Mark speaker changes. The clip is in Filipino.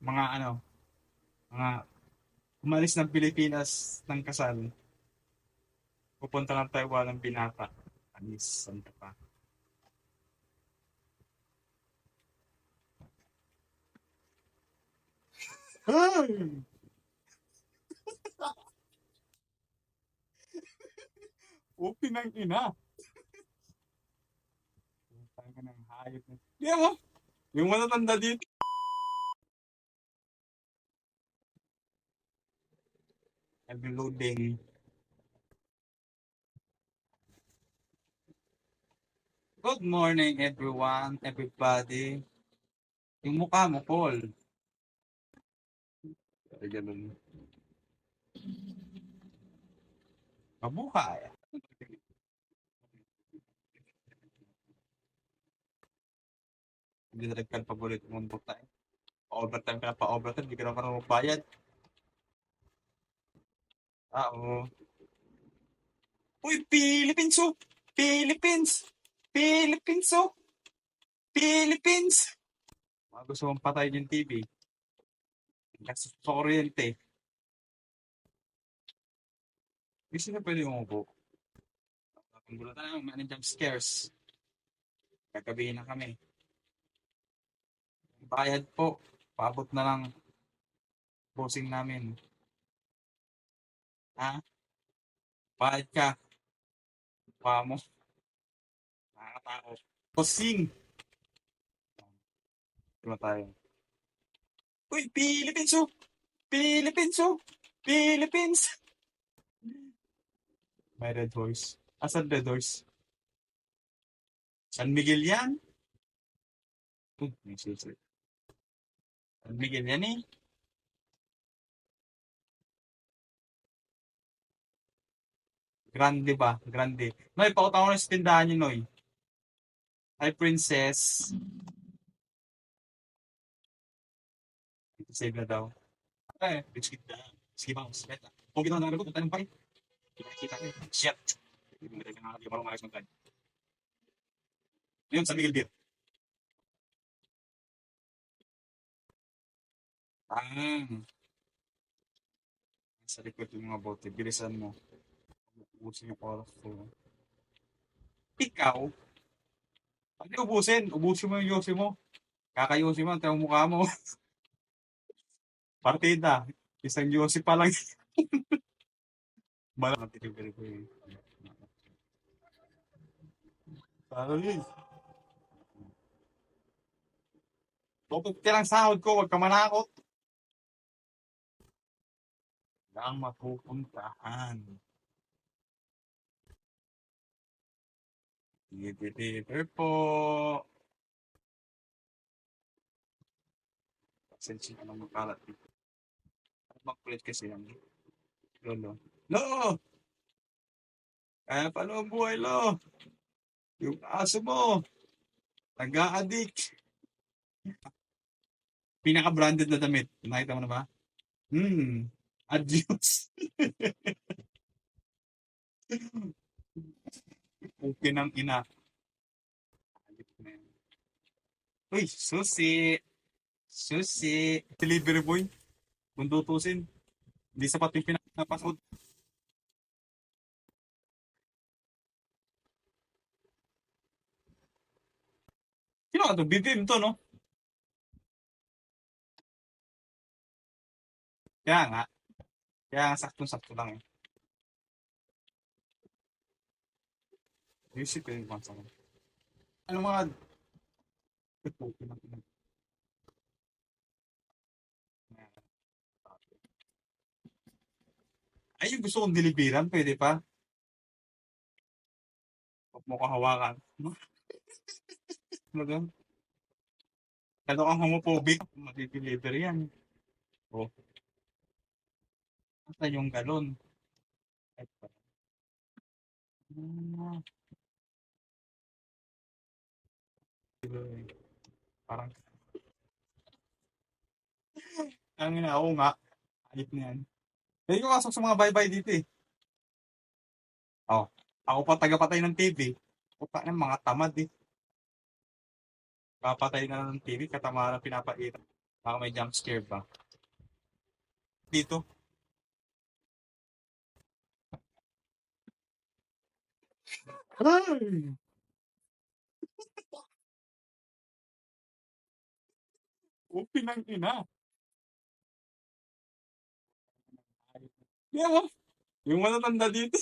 Speaker 1: mga ano, mga umalis ng Pilipinas ng kasal, pupunta ng Taiwan ng binata. Anis, saan ka pa? Ay! Upi ng ina. Tanga ng hayop na. Di mo, yung matatanda dito. Nag-loading. Good morning everyone, everybody. Yung mukha mo, Paul. Ay, ganun. Mabuhay. Hindi na nagkan paborito mong buta. Pa-overtime ka na pa-overtime, hindi ka na marunong magbayad. Ah, oo. Uy, Philippines oh! Philippines! Philippines oh! Philippines! Mga gusto mong patayin yung TV. Kasi sa kuryente. Gusto na pwede umupo. Ang gulo na lang, may jump scares. Gagabihin na kami. Bayad po. Paabot na lang bossing namin. Ha? Bayad ka. Mukha mo. Nakakatakot. Bossing! Diba tayo? Uy, Philippines oh! Philippines oh! Philippines! May red horse. Asan red horse? San Miguel yan? May susi. San Miguel yan eh. Grande ba? Grande. Noy, pakita ko na sa tindahan niyo, Noy. Hi, princess. Ito save na daw. Biscuit na. Sige ba? Sige na. Kung ginawa na ko, punta ng bike. Kita ko. Shit. Hindi mo na hindi marunong ayos mag-drive. Ngayon, San Miguel Beer. Ah, sa likod yung mga bote. Bilisan mo. Ubusin yung oras ko. Ikaw, pag ubusin, ubusin mo yung yosi mo. Kakayusin mo, ang tayong mukha mo. Partida. Isang yosi pa lang. Balang ang tinibili ko eh. Ano yun? Tupag lang sahod ko, wag ka manakot. Ang mapupuntahan. Deliver po. Pasensya ka ng makalat dito. At makulit kasi yan. Lolo. Lo! Kaya paano ang buhay, lo? Yung aso mo, nag-a-addict. Pinaka-branded na damit. Nakita mo na ba? Hmm. Adios. Okay ng ina. Uy, susi. Susi. Delivery boy. Kung tutusin, hindi sapat yung pinapasod. Sino ka to? BBM to, no? Kaya nga. Kaya nga saktong-sakto lang eh. Music ko yung bansa ko. Ano mga... Ay, yung gusto kong deliveran, pwede pa. Huwag mo ko hawakan. Ano doon? Kano kang homophobic, madi-deliver yan. O, basta yung galon. Ay, parang, ang ina, ako nga. Ayip na yan. Hindi ko kasok sa mga bye-bye dito eh. Oh, ako pa tagapatay ng TV. Puta ng mga tamad eh. Papatay na ng TV, katama na pinapaitan. Baka may jump scare pa. Dito. Ay! Upin ng ina. Yeah. Yung matatanda dito.